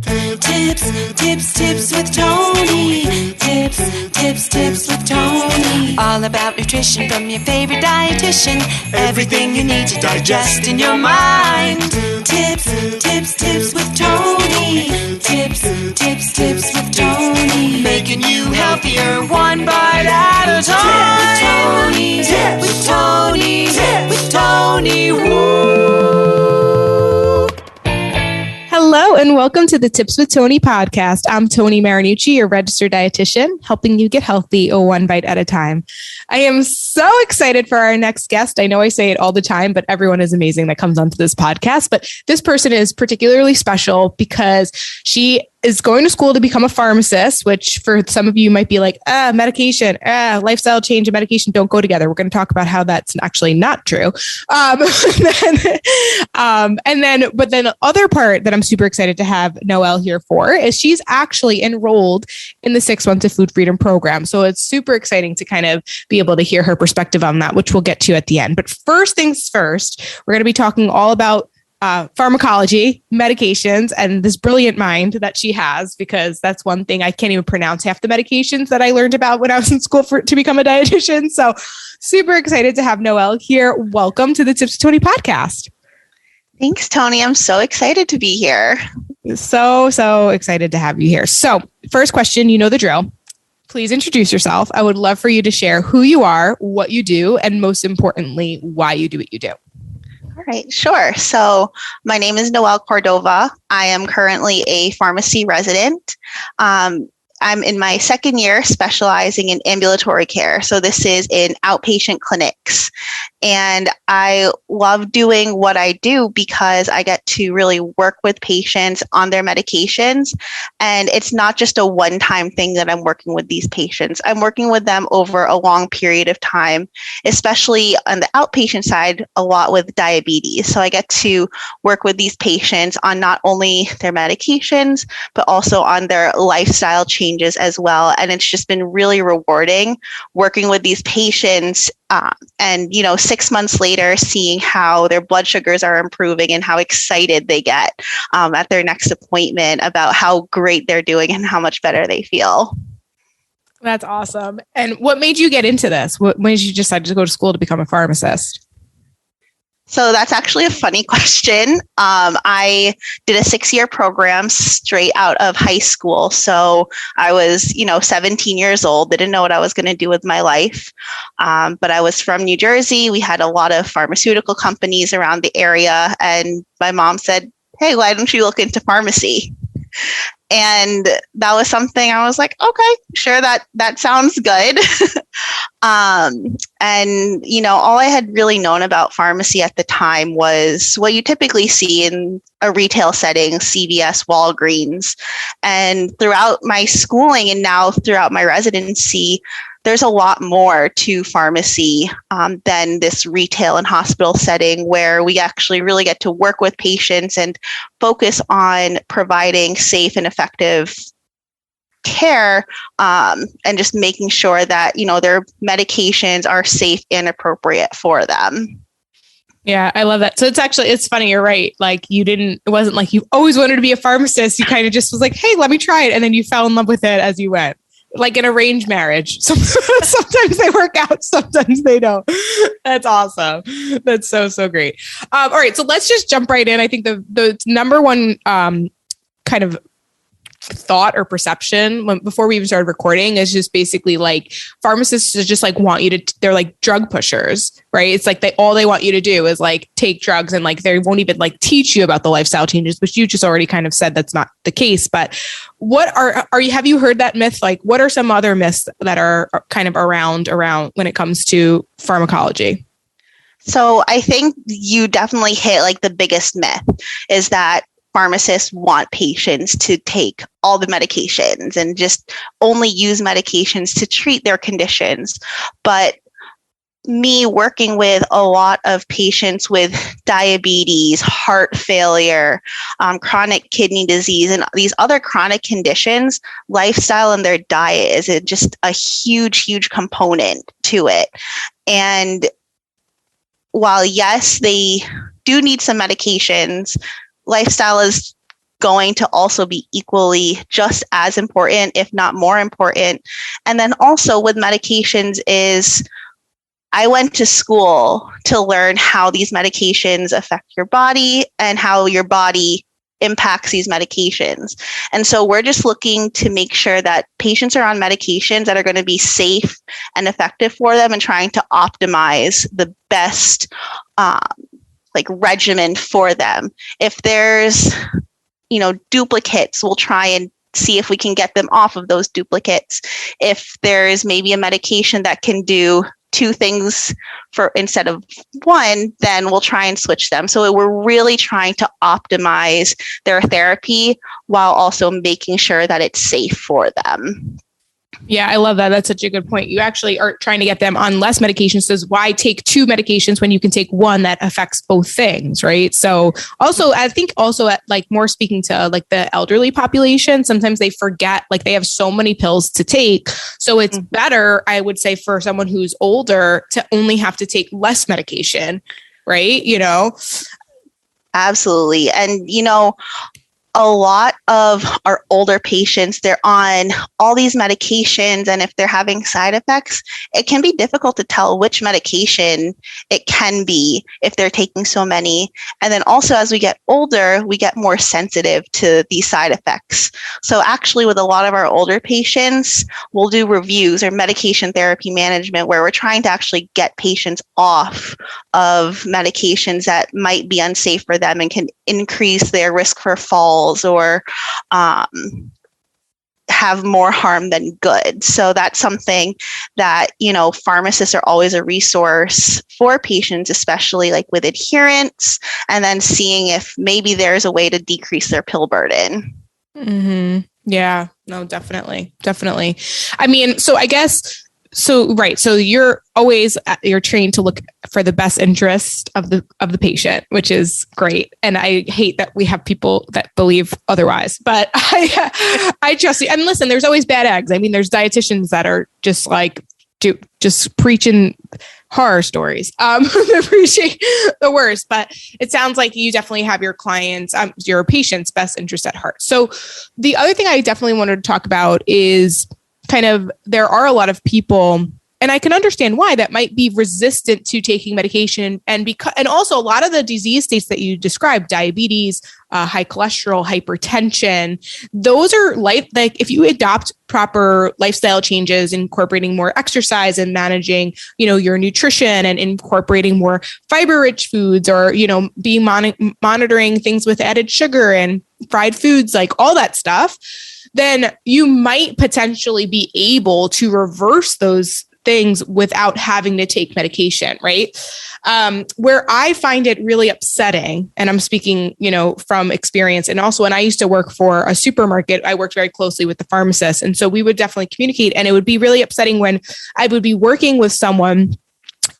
Tips with Tony. Tips with Tony. All about nutrition from your favorite dietitian. Everything you need to digest in your mind. Tips with Tony. Tips with Tony. Making you healthier one bite at a time. With Tony. Woo! Hello and welcome to the Tips with Tony podcast. I'm Tony Marinucci, your registered dietitian, helping you get healthy one bite at a time. I am so excited for our next guest. I know I say it all the time, but everyone is amazing that comes onto this podcast. But this person is particularly special because she is going to school to become a pharmacist, which for some of you might be like, medication, lifestyle change and medication don't go together. We're going to talk about how that's actually not true. But then the other part that I'm super excited to have Noelle here for is she's actually enrolled in the 6 months of food freedom program. So it's super exciting to kind of be able to hear her perspective on that, which we'll get to at the end. But first things first, we're going to be talking all about pharmacology, medications, and this brilliant mind that she has, because that's one thing I can't even pronounce half the medications that I learned about when I was in school to become a dietitian. So super excited to have Noelle here. Welcome to the Tips with Tony podcast. Thanks, Tony. I'm so excited to be here. So excited to have you here. So first question, you know the drill. Please introduce yourself. I would love for you to share who you are, what you do, and most importantly, why you do what you do. All right, sure. So my name is Noelle Cordova. I am currently a pharmacy resident. I'm in my second year specializing in ambulatory care. So this is in outpatient clinics. And I love doing what I do because I get to really work with patients on their medications. And it's not just a one-time thing that I'm working with these patients. I'm working with them over a long period of time, especially on the outpatient side, a lot with diabetes. So I get to work with these patients on not only their medications, but also on their lifestyle changes as well. And it's just been really rewarding working with these patients and 6 months later, seeing how their blood sugars are improving and how excited they get at their next appointment about how great they're doing and how much better they feel. That's awesome. And what made you get into this? When did you decide to go to school to become a pharmacist? So that's actually a funny question. I did a 6-year program straight out of high school. So I was, 17 years old, didn't know what I was going to do with my life. But I was from New Jersey. We had a lot of pharmaceutical companies around the area. And my mom said, hey, why don't you look into pharmacy? And that was something I was like, okay, sure, that sounds good. All I had really known about pharmacy at the time was what you typically see in a retail setting, CVS, Walgreens. And throughout my schooling and now throughout my residency, there's a lot more to pharmacy than this retail and hospital setting where we actually really get to work with patients and focus on providing safe and effective care and just making sure that, their medications are safe and appropriate for them. Yeah, I love that. So it's funny. You're right. Like it wasn't like you always wanted to be a pharmacist. You kind of just was like, hey, let me try it. And then you fell in love with it as you went. Like an arranged marriage. Sometimes they work out, sometimes they don't. That's awesome. That's so great. All right. So let's just jump right in. I think the number one kind of thought or perception before we even started recording is just basically like pharmacists just like want you to, they're like drug pushers, right? It's like all they want you to do is like take drugs and like they won't even like teach you about the lifestyle changes, which you just already kind of said that's not the case. But what have you heard that myth? Like what are some other myths that are kind of around when it comes to pharmacology? So I think you definitely hit like the biggest myth is that pharmacists want patients to take all the medications and just only use medications to treat their conditions. But me working with a lot of patients with diabetes, heart failure, chronic kidney disease, and these other chronic conditions, lifestyle and their diet is just a huge, huge component to it. And while, yes, they do need some medications, lifestyle is going to also be equally just as important, if not more important. And then also with medications is I went to school to learn how these medications affect your body and how your body impacts these medications. And so we're just looking to make sure that patients are on medications that are going to be safe and effective for them, and trying to optimize the best regimen for them. If there's, duplicates, we'll try and see if we can get them off of those duplicates. If there's maybe a medication that can do 2 things for instead of 1, then we'll try and switch them. So we're really trying to optimize their therapy while also making sure that it's safe for them. Yeah, I love that. That's such a good point. You actually are trying to get them on less medications. So why take 2 medications when you can take 1 that affects both things, right? So also, I think also at more speaking to the elderly population, sometimes they forget, they have so many pills to take. So it's better, I would say, for someone who's older to only have to take less medication, right? Absolutely. And, a lot of our older patients, they're on all these medications, and if they're having side effects, it can be difficult to tell which medication it can be if they're taking so many. And then also, as we get older, we get more sensitive to these side effects. So actually, with a lot of our older patients, we'll do reviews or medication therapy management where we're trying to actually get patients off of medications that might be unsafe for them and can increase their risk for falls or have more harm than good. So that's something that, pharmacists are always a resource for patients, especially with adherence, and then seeing if maybe there's a way to decrease their pill burden. Mm-hmm. Yeah, no, definitely. Definitely. I mean, so I guess, right. So you're trained to look for the best interest of the patient, which is great. And I hate that we have people that believe otherwise, but I trust you. And listen, there's always bad eggs. I mean, there's dietitians that are just just preaching horror stories. They're preaching the worst, but it sounds like you definitely have your clients, your patients' best interest at heart. So the other thing I definitely wanted to talk about is there are a lot of people, and I can understand why, that might be resistant to taking medication. And also a lot of the disease states that you described, diabetes, high cholesterol, hypertension, those are if you adopt proper lifestyle changes, incorporating more exercise and managing, your nutrition and incorporating more fiber rich foods, or, being monitoring things with added sugar and fried foods, all that stuff, then you might potentially be able to reverse those things without having to take medication, right? Where I find it really upsetting, and I'm speaking, from experience, and also when I used to work for a supermarket, I worked very closely with the pharmacist. And so we would definitely communicate, and it would be really upsetting when I would be working with someone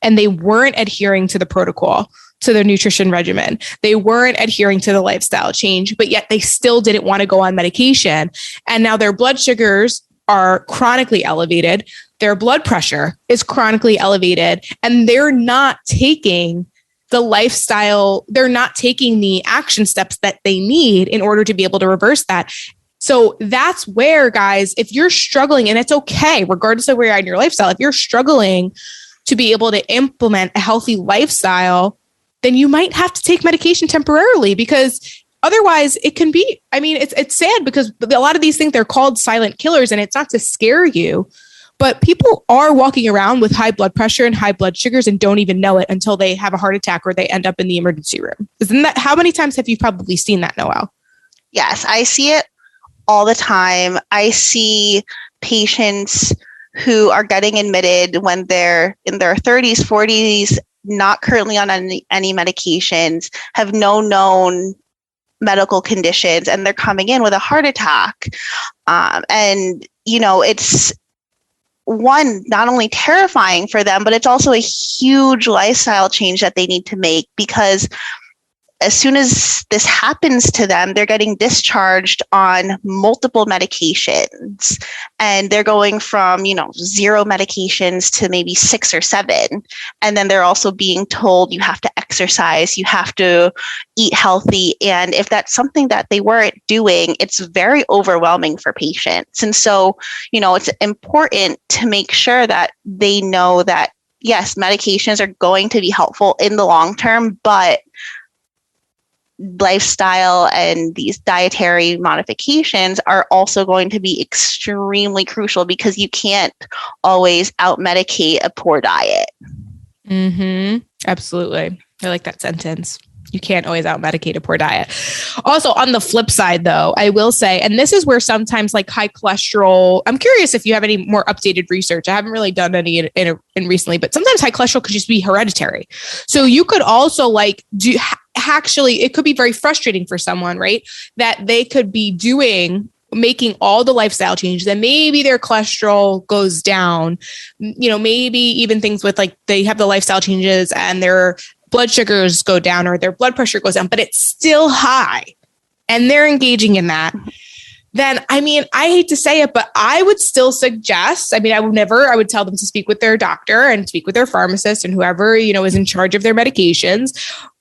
and they weren't adhering to the protocol, to their nutrition regimen. They weren't adhering to the lifestyle change, but yet they still didn't want to go on medication. And now their blood sugars are chronically elevated. Their blood pressure is chronically elevated, and they're not taking the lifestyle, they're not taking the action steps that they need in order to be able to reverse that. So that's where, guys, if you're struggling, and it's okay, regardless of where you're at in your lifestyle, if you're struggling to be able to implement a healthy lifestyle, then you might have to take medication temporarily, because otherwise it can be, it's sad, because a lot of these things, they're called silent killers, and it's not to scare you, but people are walking around with high blood pressure and high blood sugars and don't even know it until they have a heart attack or they end up in the emergency room. How many times have you probably seen that, Noelle? Yes, I see it all the time. I see patients who are getting admitted when they're in their 30s, 40s, not currently on any medications, have no known medical conditions, and they're coming in with a heart attack. It's not only terrifying for them, but it's also a huge lifestyle change that they need to make, because as soon as this happens to them, they're getting discharged on multiple medications, and they're going from, 0 medications to maybe 6 or 7. And then they're also being told you have to exercise, you have to eat healthy. And if that's something that they weren't doing, it's very overwhelming for patients. And so, it's important to make sure that they know that, yes, medications are going to be helpful in the long term, but lifestyle and these dietary modifications are also going to be extremely crucial, because you can't always out-medicate a poor diet. Mm-hmm. Absolutely. I like that sentence. You can't always out-medicate a poor diet. Also, on the flip side, though, I will say, and this is where sometimes like high cholesterol, I'm curious if you have any more updated research. I haven't really done any in recently, but sometimes high cholesterol could just be hereditary. So you could also actually, it could be very frustrating for someone, right? That they could be making all the lifestyle changes, and maybe their cholesterol goes down, maybe even things with like they have the lifestyle changes and their blood sugars go down or their blood pressure goes down, but it's still high and they're engaging in that. Then, I hate to say it, but I would still suggest, I would tell them to speak with their doctor and speak with their pharmacist and whoever, is in charge of their medications.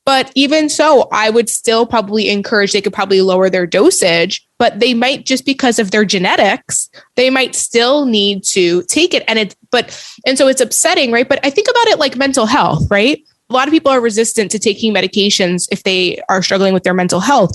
But even so, I would still probably encourage, they could probably lower their dosage, but they might, just because of their genetics, they might still need to take it. And so it's upsetting, right? But I think about it like mental health, right? A lot of people are resistant to taking medications if they are struggling with their mental health.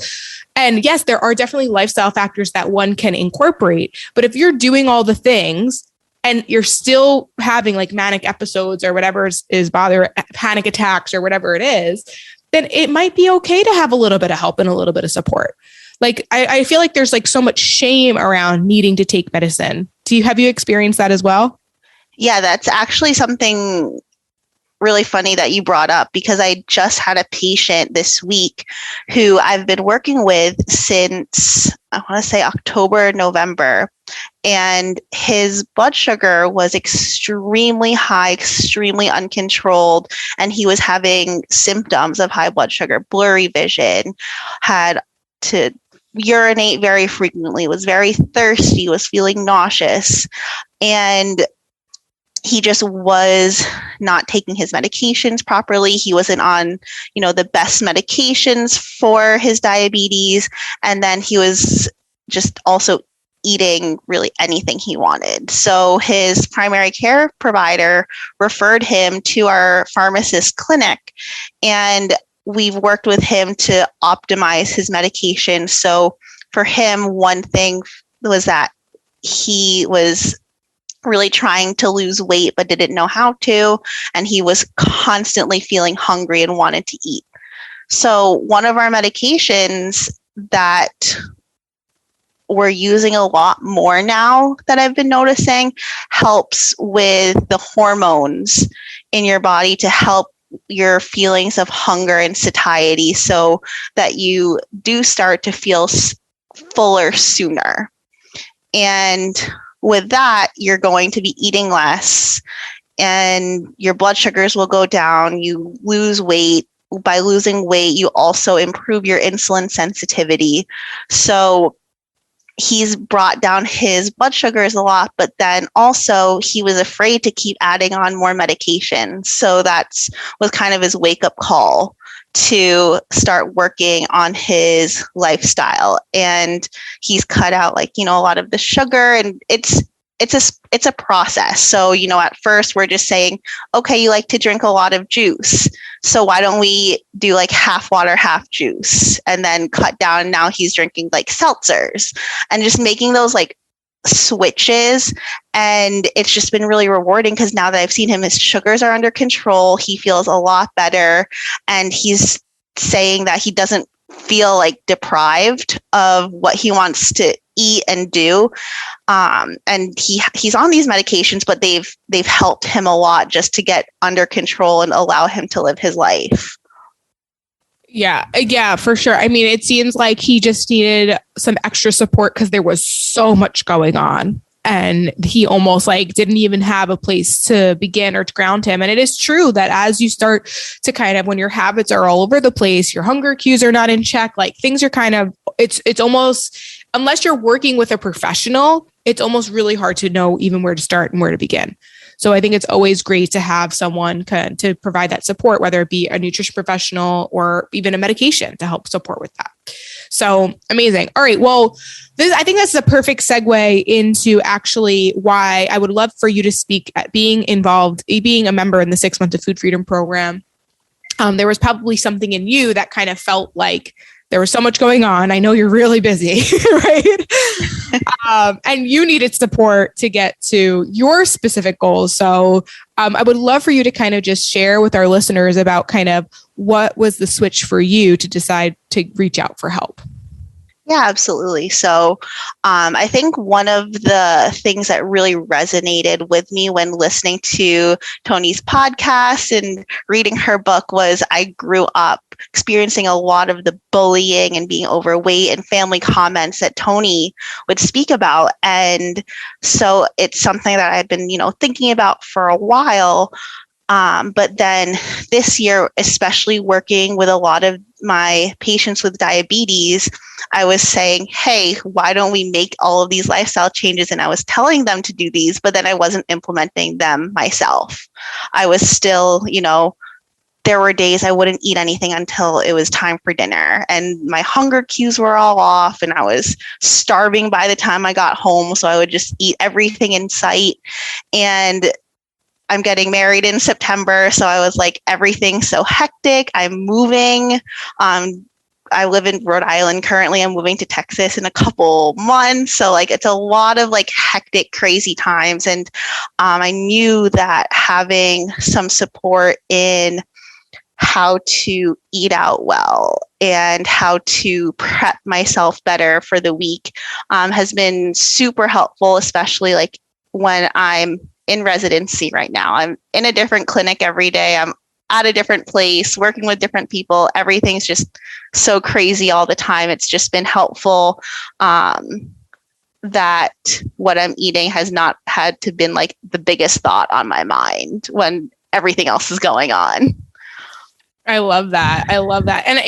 And yes, there are definitely lifestyle factors that one can incorporate. But if you're doing all the things and you're still having like manic episodes or whatever is bothering, panic attacks or whatever it is, then it might be okay to have a little bit of help and a little bit of support. Like, I feel like there's like so much shame around needing to take medicine. Have you experienced that as well? Yeah, that's actually something really funny that you brought up, because I just had a patient this week who I've been working with since, I want to say October, November, and his blood sugar was extremely high, extremely uncontrolled, and he was having symptoms of high blood sugar, blurry vision, had to urinate very frequently, was very thirsty, was feeling nauseous, and he just was not taking his medications properly. He wasn't on, the best medications for his diabetes. And then he was just also eating really anything he wanted. So his primary care provider referred him to our pharmacist clinic, and we've worked with him to optimize his medication. So for him, one thing was that he was really trying to lose weight, but didn't know how to. And he was constantly feeling hungry and wanted to eat. So one of our medications that we're using a lot more now that I've been noticing helps with the hormones in your body to help your feelings of hunger and satiety, so that you do start to feel fuller sooner. And with that, you're going to be eating less and your blood sugars will go down. You lose weight. By losing weight, you also improve your insulin sensitivity. So he's brought down his blood sugars a lot, but then also he was afraid to keep adding on more medication. So was kind of his wake-up call to start working on his lifestyle. And he's cut out a lot of the sugar, and it's a process. So, at first we're just saying, okay, you like to drink a lot of juice, so why don't we do half water, half juice, and then cut down. Now he's drinking seltzers, and just making those switches. And it's just been really rewarding, because now that I've seen him, his sugars are under control. He feels a lot better, and he's saying that he doesn't feel deprived of what he wants to eat and do. And he's on these medications, but they've helped him a lot just to get under control and allow him to live his life. Yeah, for sure. I mean, it seems like he just needed some extra support because there was so much going on. and he almost like didn't even have a place to begin or to ground him. And it is true that as you start to kind of, when your habits are all over the place, your hunger cues are not in check, like things are kind of, it's almost, unless you're working with a professional, it's almost really hard to know even where to start and where to begin. So I think it's always great to have someone to provide that support, whether it be a nutrition professional or even a medication to help support with that. So amazing. All right. Well, I think that's the perfect segue into actually why I would love for you to speak at being involved, being a member in the 6 Months of Food Freedom program. There was probably something in you that kind of felt like there was so much going on. I know you're really busy, right? And you needed support to get to your specific goals. So I would love for you to kind of just share with our listeners about kind of what was the switch for you to decide to reach out for help. Yeah, absolutely. So I think one of the things that really resonated with me when listening to Tony's podcast and reading her book was I grew up experiencing a lot of the bullying and being overweight and family comments that Tony would speak about. And so it's something that I've been, thinking about for a while. But then this year, especially working with a lot of my patients with diabetes, I was saying, hey, why don't we make all of these lifestyle changes? And I was telling them to do these, but then I wasn't implementing them myself. I was still, there were days I wouldn't eat anything until it was time for dinner, and my hunger cues were all off, and I was starving by the time I got home. So I would just eat everything in sight. And I'm getting married in September. So I was like, everything's so hectic. I'm moving. I live in Rhode Island currently. I'm moving to Texas in a couple months. So like, it's a lot of like hectic, crazy times. And I knew that having some support in how to eat out well and how to prep myself better for the week has been super helpful, especially like when I'm in residency right now. I'm in a different clinic every day. I'm at a different place, working with different people. Everything's just so crazy all the time. It's just been helpful that what I'm eating has not had to been like the biggest thought on my mind when everything else is going on. I love that. I love that. And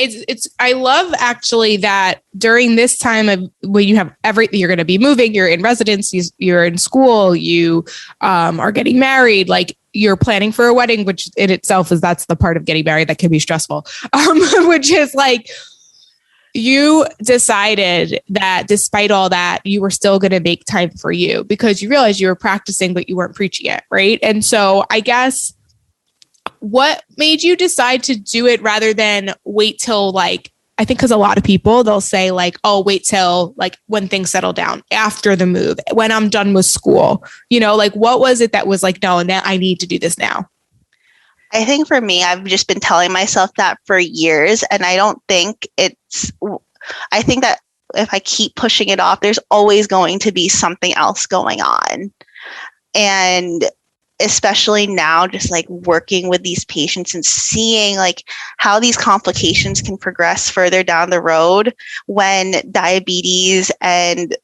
I love actually that during this time of when you have you're going to be moving, you're in residencies, you're in school, you are getting married, like you're planning for a wedding, which in itself that's the part of getting married that can be stressful, which is like, you decided that despite all that, you were still going to make time for you because you realized you were practicing, but you weren't preaching it. Right. And so I guess, what made you decide to do it rather than wait till like, I think because a lot of people, they'll say like, oh, wait till like when things settle down after the move, when I'm done with school, like what was it that was like, no, now I need to do this now? I think for me, I've just been telling myself that for years. And I don't think I think that if I keep pushing it off, there's always going to be something else going on. And especially now, just like working with these patients and seeing like how these complications can progress further down the road when diabetes and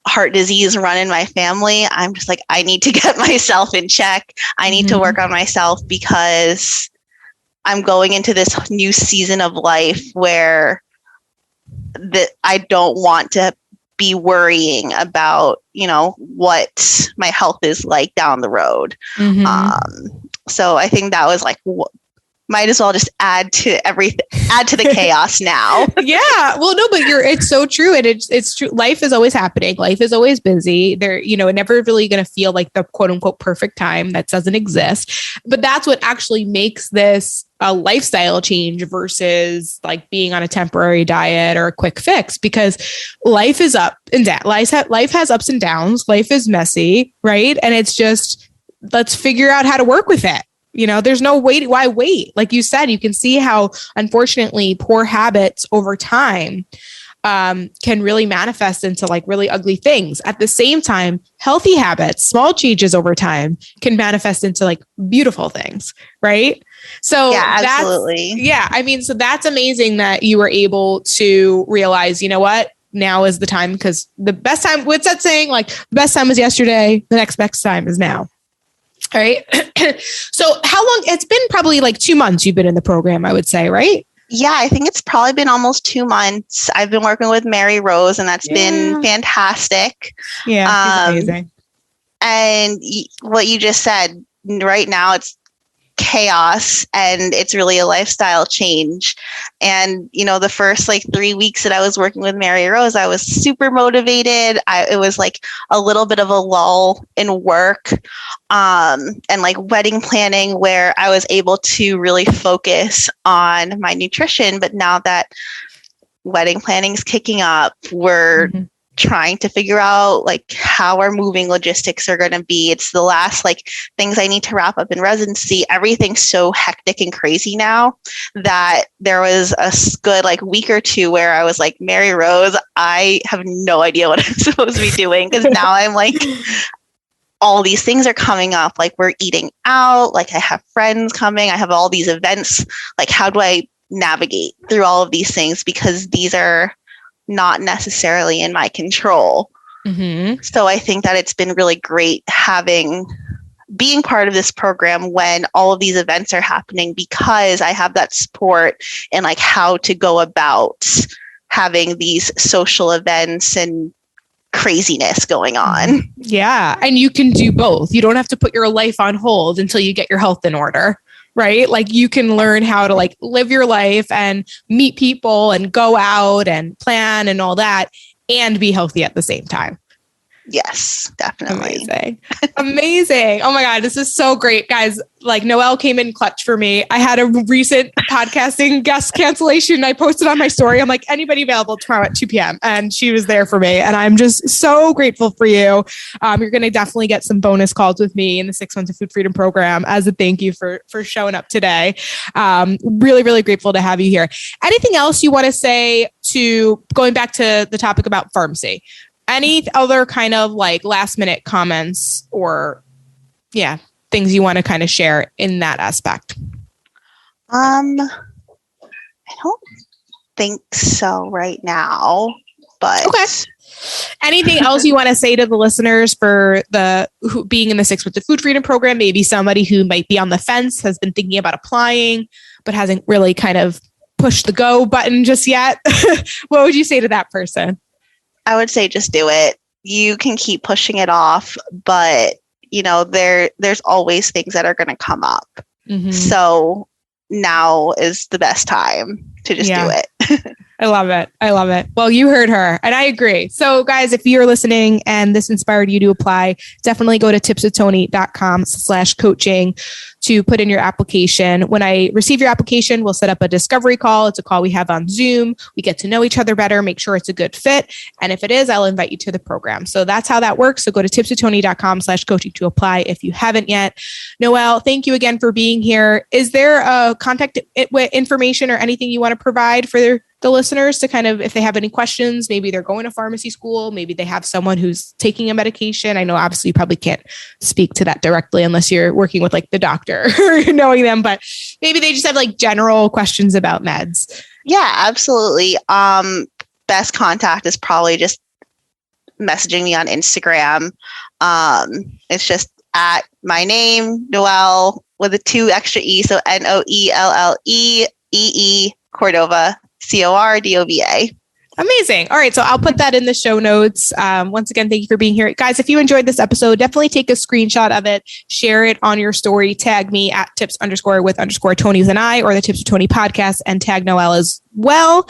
heart disease run in my family. I'm just like, I need to get myself in check. I need to work on myself because I'm going into this new season of life where I don't want to be worrying about, what my health is like down the road. So I think that was like, might as well just add to the chaos now. Yeah. Well, no, but it's so true. And it's true. Life is always happening. Life is always busy. There, never really going to feel like the quote unquote perfect time that doesn't exist. But that's what actually makes this a lifestyle change versus like being on a temporary diet or a quick fix, because life is up and down. Life has ups and downs. Life is messy. Right. And it's just, let's figure out how to work with it. There's no wait. Why wait? Like you said, you can see how, unfortunately, poor habits over time can really manifest into like really ugly things. At the same time, healthy habits, small changes over time can manifest into like beautiful things. Right. So yeah, absolutely. So that's amazing that you were able to realize, you know what? now is the time, because the best time, what's that saying? Like the best time was yesterday. The next best time is now. All right. So how long, it's been probably like 2 months you've been in the program, I would say, right? Yeah, I think it's probably been almost 2 months. I've been working with Mary Rose, and that's been fantastic. Yeah, she's amazing. And what you just said, right now it's chaos, and it's really a lifestyle change. And the first like 3 weeks that I was working with Mary Rose, I was super motivated. It was like a little bit of a lull in work, and like wedding planning, where I was able to really focus on my nutrition. But now that wedding planning is kicking up, we're trying to figure out like how our moving logistics are going to be. It's the last like things I need to wrap up in residency. Everything's so hectic and crazy now that there was a good like week or two where I was like, Mary Rose, I have no idea what I'm supposed to be doing, because now I'm like, all these things are coming up. Like we're eating out, like I have friends coming, I have all these events. Like how do I navigate through all of these things? Because these are not necessarily in my control. So I think that it's been really great being part of this program when all of these events are happening, because I have that support and like how to go about having these social events and craziness going on. Yeah. And you can do both. You don't have to put your life on hold until you get your health in order. Right? Like you can learn how to like live your life and meet people and go out and plan and all that and be healthy at the same time. Yes, definitely. Amazing. Oh my God. This is so great, guys. Like Noelle came in clutch for me. I had a recent podcasting guest cancellation. I posted on my story. I'm like, anybody available tomorrow at 2 p.m. And she was there for me. And I'm just so grateful for you. You're going to definitely get some bonus calls with me in the 6 months of food freedom program as a thank you for showing up today. Really, really grateful to have you here. Anything else you want to say to going back to the topic about pharmacy? Any other kind of like last minute comments or things you want to kind of share in that aspect? I don't think so right now, but okay. Anything else you want to say to the listeners for being in the 6 months of food freedom program? Maybe somebody who might be on the fence, has been thinking about applying, but hasn't really kind of pushed the go button just yet. What would you say to that person? I would say just do it. You can keep pushing it off, but there's always things that are going to come up. So now is the best time to just do it. I love it. I love it. Well, you heard her and I agree. So guys, if you're listening and this inspired you to apply, definitely go to tipswithtony.com/coaching to put in your application. When I receive your application, we'll set up a discovery call. It's a call we have on Zoom. We get to know each other better, make sure it's a good fit. And if it is, I'll invite you to the program. So that's how that works. So go to tipswithtony.com/coaching to apply if you haven't yet. Noelle, thank you again for being here. Is there a contact information or anything you want to provide for the listeners to kind of, if they have any questions, maybe they're going to pharmacy school, maybe they have someone who's taking a medication. I know obviously you probably can't speak to that directly unless you're working with like the doctor or knowing them, but maybe they just have like general questions about meds. Yeah, absolutely. Best contact is probably just messaging me on Instagram. It's just at my name, Noelle, with a 2 extra E. So NOELLEEE Cordova. Cordova. Amazing. All right. So I'll put that in the show notes. Once again, thank you for being here. Guys, if you enjoyed this episode, definitely take a screenshot of it, share it on your story, tag me at tips_with_Tony with an I, or the Tips with Tony podcast, and tag Noelle as well.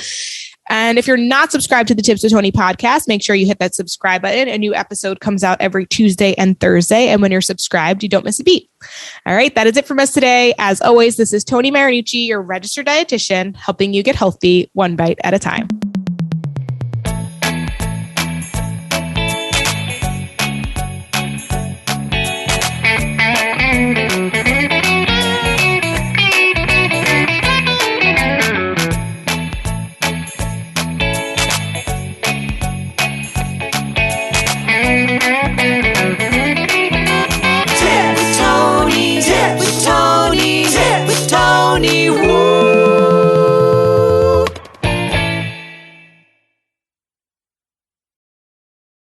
And if you're not subscribed to the Tips with Tony podcast, make sure you hit that subscribe button. A new episode comes out every Tuesday and Thursday. And when you're subscribed, you don't miss a beat. All right. That is it from us today. As always, this is Tony Marinucci, your registered dietitian, helping you get healthy one bite at a time.